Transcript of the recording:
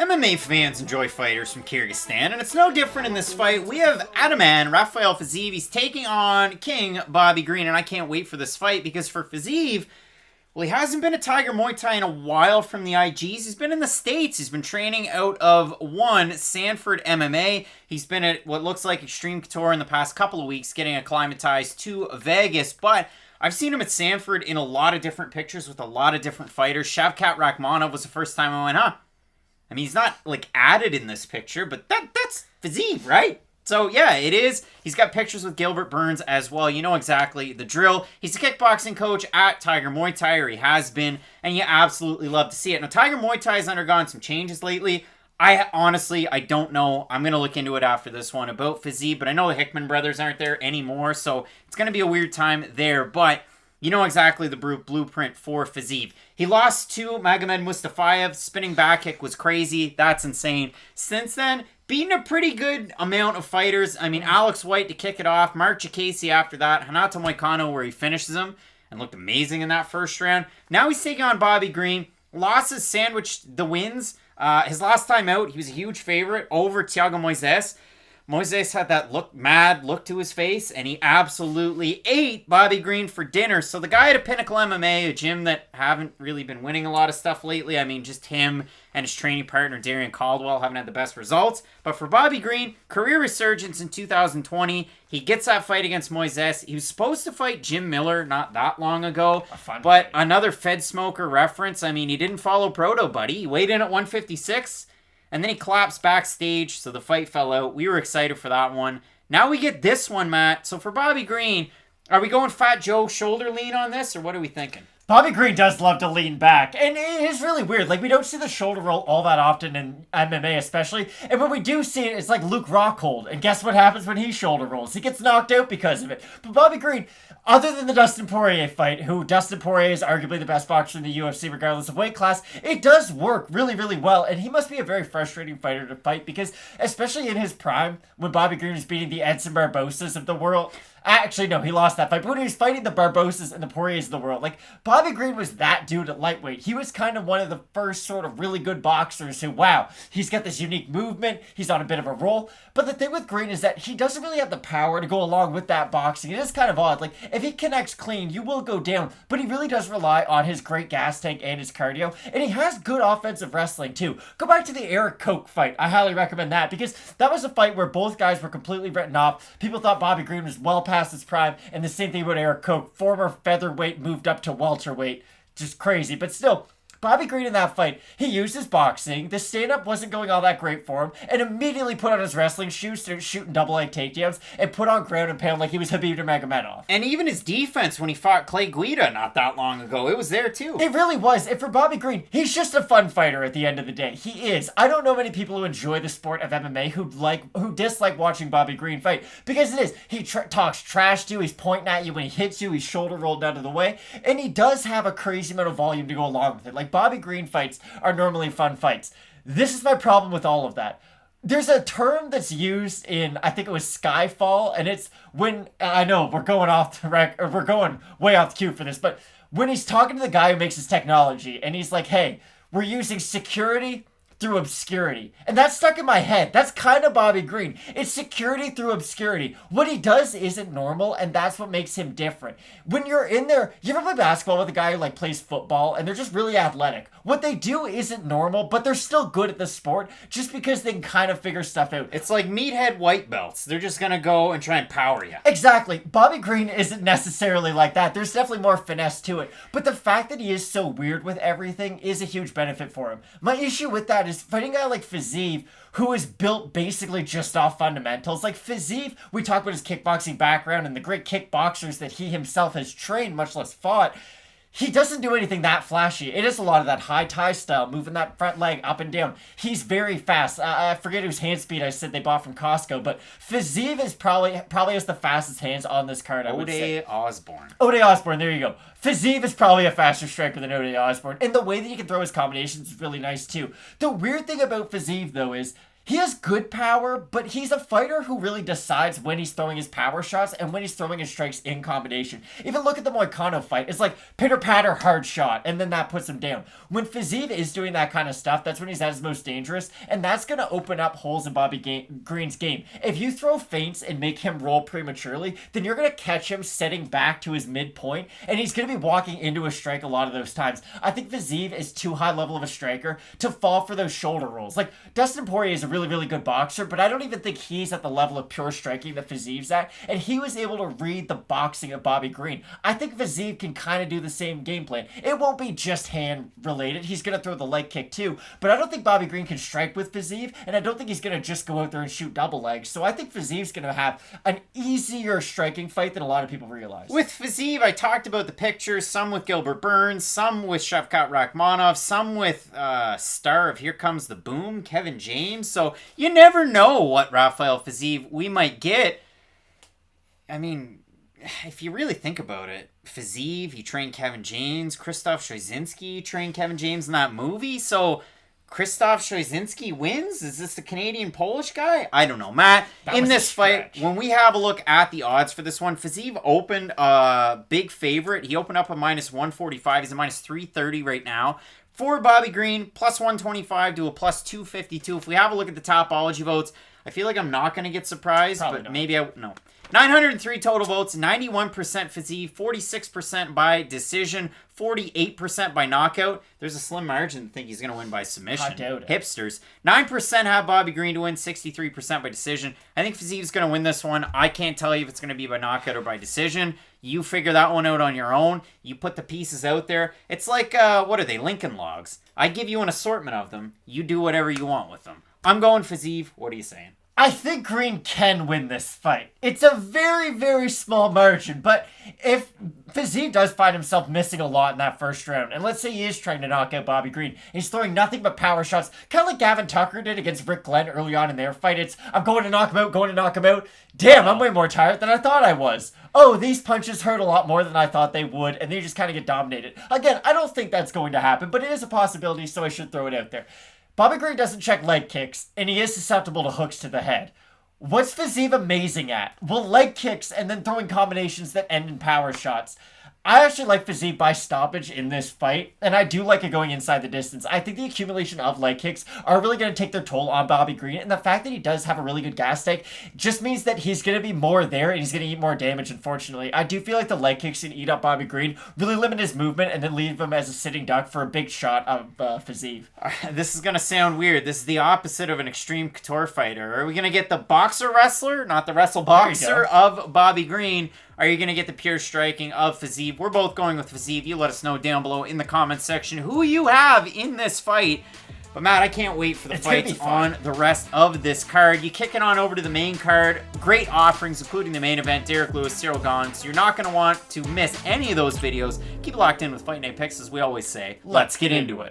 MMA fans enjoy fighters from Kyrgyzstan, and it's no different in this fight. We have Ataman, Rafael Fiziev. He's taking on King Bobby Green, and I can't wait for this fight because for Fiziev, well, he hasn't been a Tiger Muay Thai in a while from the IGs. He's been in the States. He's been training out of Sanford MMA. He's been at what looks like Extreme Couture in the past couple of weeks, getting acclimatized to Vegas, but I've seen him at Sanford in a lot of different pictures with a lot of different fighters. Shavkat Rakhmonov was the first time I went, I mean, he's not, like, added in this picture, but that's Fiziev, right? So, yeah, it is. He's got pictures with Gilbert Burns as well. You know exactly the drill. He's a kickboxing coach at Tiger Muay Thai, or he has been, and you absolutely love to see it. Now, Tiger Muay Thai has undergone some changes lately. I don't know. I'm going to look into it after this one about Fiziev, but I know the Hickman brothers aren't there anymore, so it's going to be a weird time there, but you know exactly the blueprint for Fiziev. He lost to Magomed Mustafayev. Spinning back kick was crazy. That's insane. Since then, beaten a pretty good amount of fighters. I mean, Alex White to kick it off. Mark Chiesa after that. Hanato Moicano where he finishes him and looked amazing in that first round. Now he's taking on Bobby Green. Losses sandwiched the wins. His last time out, he was a huge favorite over Thiago Moises. Moises had that mad look to his face, and he absolutely ate Bobby Green for dinner. So the guy at Pinnacle MMA, a gym that haven't really been winning a lot of stuff lately. I mean, just him and his training partner, Darian Caldwell, haven't had the best results. But for Bobby Green, career resurgence in 2020. He gets that fight against Moises. He was supposed to fight Jim Miller not that long ago. But another Fed Smoker reference. I mean, he didn't follow Proto, buddy. He weighed in at 156. And then he collapsed backstage, so the fight fell out. We were excited for that one. Now we get this one, Matt. So for Bobby Green, are we going Fat Joe shoulder lean on this, or what are we thinking? Bobby Green does love to lean back, and it is really weird. Like, we don't see the shoulder roll all that often in MMA, especially. And when we do see it, it's like Luke Rockhold. And guess what happens when he shoulder rolls? He gets knocked out because of it. But Bobby Green, other than the Dustin Poirier fight, who Dustin Poirier is arguably the best boxer in the UFC regardless of weight class, it does work really, really well. And he must be a very frustrating fighter to fight because, especially in his prime, when Bobby Green was beating the Edson Barbosas of the world. Actually, no, he lost that fight. But when he was fighting the Barbosas and the Poiriers of the world, like, Bobby Green was that dude at lightweight. He was kind of one of the first sort of really good boxers who, wow, he's got this unique movement. He's on a bit of a roll. But the thing with Green is that he doesn't really have the power to go along with that boxing. It is kind of odd. Like, if he connects clean, you will go down. But he really does rely on his great gas tank and his cardio. And he has good offensive wrestling, too. Go back to the Eric Koch fight. I highly recommend that because that was a fight where both guys were completely written off. People thought Bobby Green was well past his prime. And the same thing with Eric Koch. Former featherweight moved up to welterweight. Just crazy. But still, Bobby Green in that fight, he used his boxing. The stand-up wasn't going all that great for him, and immediately put on his wrestling shoes, started shooting double-leg takedowns, and put on ground and pound like he was Khabib Nurmagomedov. And even his defense when he fought Clay Guida not that long ago, it was there too. It really was. And for Bobby Green, he's just a fun fighter at the end of the day. He is. I don't know many people who enjoy the sport of MMA who dislike watching Bobby Green fight, because it is. He talks trash to you, he's pointing at you when he hits you, he's shoulder rolled out of the way, and he does have a crazy amount of volume to go along with it. Like, Bobby Green fights are normally fun fights. This is my problem with all of that. There's a term that's used in, I think it was Skyfall, and it's when, I know we're going off the or we're going way off the cue for this, but when he's talking to the guy who makes his technology, and he's like, hey, we're using security through obscurity. And that's stuck in my head. That's kind of Bobby Green. It's security through obscurity. What he does isn't normal, and that's what makes him different. When you're in there, you ever play basketball with a guy who like plays football, and they're just really athletic? What they do isn't normal, but they're still good at the sport just because they can kind of figure stuff out. It's like meathead white belts. They're just going to go and try and power you. Exactly. Bobby Green isn't necessarily like that. There's definitely more finesse to it. But the fact that he is so weird with everything is a huge benefit for him. My issue with that is fighting a guy like Fiziev, who is built basically just off fundamentals. Like Fiziev, we talk about his kickboxing background and the great kickboxers that he himself has trained, much less fought. He doesn't do anything that flashy. It is a lot of that high tie style, moving that front leg up and down. He's very fast. I forget whose hand speed I said they bought from Costco, but Fiziev is probably has the fastest hands on this card, I would say. Osbourne. Ode Osbourne, there you go. Fiziev is probably a faster striker than Ode Osbourne, and the way that he can throw his combinations is really nice too. The weird thing about Fiziev, though, is He has good power, but he's a fighter who really decides when he's throwing his power shots and when he's throwing his strikes in combination. Even look at the Moicano fight. It's like pitter-patter, hard shot, and then that puts him down. When Fiziev is doing that kind of stuff, that's when he's at his most dangerous, and that's going to open up holes in Bobby Green's game. If you throw feints and make him roll prematurely, then you're going to catch him setting back to his midpoint, and he's going to be walking into a strike a lot of those times. I think Fiziev is too high level of a striker to fall for those shoulder rolls. Like, Dustin Poirier is a really, really good boxer, but I don't even think he's at the level of pure striking that Fiziev's at, and he was able to read the boxing of Bobby Green. I think Fiziev can kind of do the same game plan. It won't be just hand related. He's going to throw the leg kick too, but I don't think Bobby Green can strike with Fiziev, and I don't think he's going to just go out there and shoot double legs, so I think Fiziev's going to have an easier striking fight than a lot of people realize. With Fiziev, I talked about the pictures, some with Gilbert Burns, some with Shavkat Rakhmonov, some with star of Here Comes the Boom, Kevin James, so you never know what Rafael Fiziev we might get. I mean, if you really think about it, Fiziev, he trained Kevin James, Krzysztof Szozinski trained Kevin James in that movie, so Krzysztof Szozinski wins? Is this the Canadian-Polish guy? I don't know, Matt. In this fight, when we have a look at the odds for this one, Fiziev opened a big favorite. He opened up a minus 145. He's a minus 330 right now. For Bobby Green, plus 125 to a plus 252. If we have a look at the Topology votes, I feel like I'm not going to get surprised, Probably but not. maybe I... No. 903 total votes, 91% Fiziev, 46% by decision, 48% by knockout. There's a slim margin to think he's going to win by submission. I doubt it. Hipsters. 9% have Bobby Green to win, 63% by decision. I think Fiziev's going to win this one. I can't tell you if it's going to be by knockout or by decision. You figure that one out on your own. You put the pieces out there. It's like, what are they, Lincoln Logs. I give you an assortment of them. You do whatever you want with them. I'm going Fiziev. What are you saying? I think Green can win this fight. It's a very, very small margin, but if Fiziev does find himself missing a lot in that first round, and let's say he is trying to knock out Bobby Green, he's throwing nothing but power shots, kind of like Gavin Tucker did against Rick Glenn early on in their fight. It's, I'm going to knock him out, going to knock him out. Damn, I'm way more tired than I thought I was. Oh, these punches hurt a lot more than I thought they would, and they just kind of get dominated. Again, I don't think that's going to happen, but it is a possibility, so I should throw it out there. Bobby Green doesn't check leg kicks, and he is susceptible to hooks to the head. What's Fiziev amazing at? Well, leg kicks and then throwing combinations that end in power shots. I actually like Fiziev by stoppage in this fight, and I do like it going inside the distance. I think the accumulation of leg kicks are really going to take their toll on Bobby Green, and the fact that he does have a really good gas tank just means that he's going to be more there, and he's going to eat more damage, unfortunately. I do feel like the leg kicks can eat up Bobby Green, really limit his movement, and then leave him as a sitting duck for a big shot of Fiziev. This is going to sound weird. This is the opposite of an extreme couture fighter. Are we going to get the boxer-wrestler, not the wrestle-boxer of Bobby Green? Are you going to get the pure striking of Fiziev? We're both going with Fiziev. You let us know down below in the comments section who you have in this fight. But Matt, I can't wait for the fights on the rest of this card. You kick it on over to the main card. Great offerings, including the main event, Derrick Lewis, Ciryl Gane. So you're not going to want to miss any of those videos. Keep locked in with Fight Night Picks, as we always say. Let's get into it.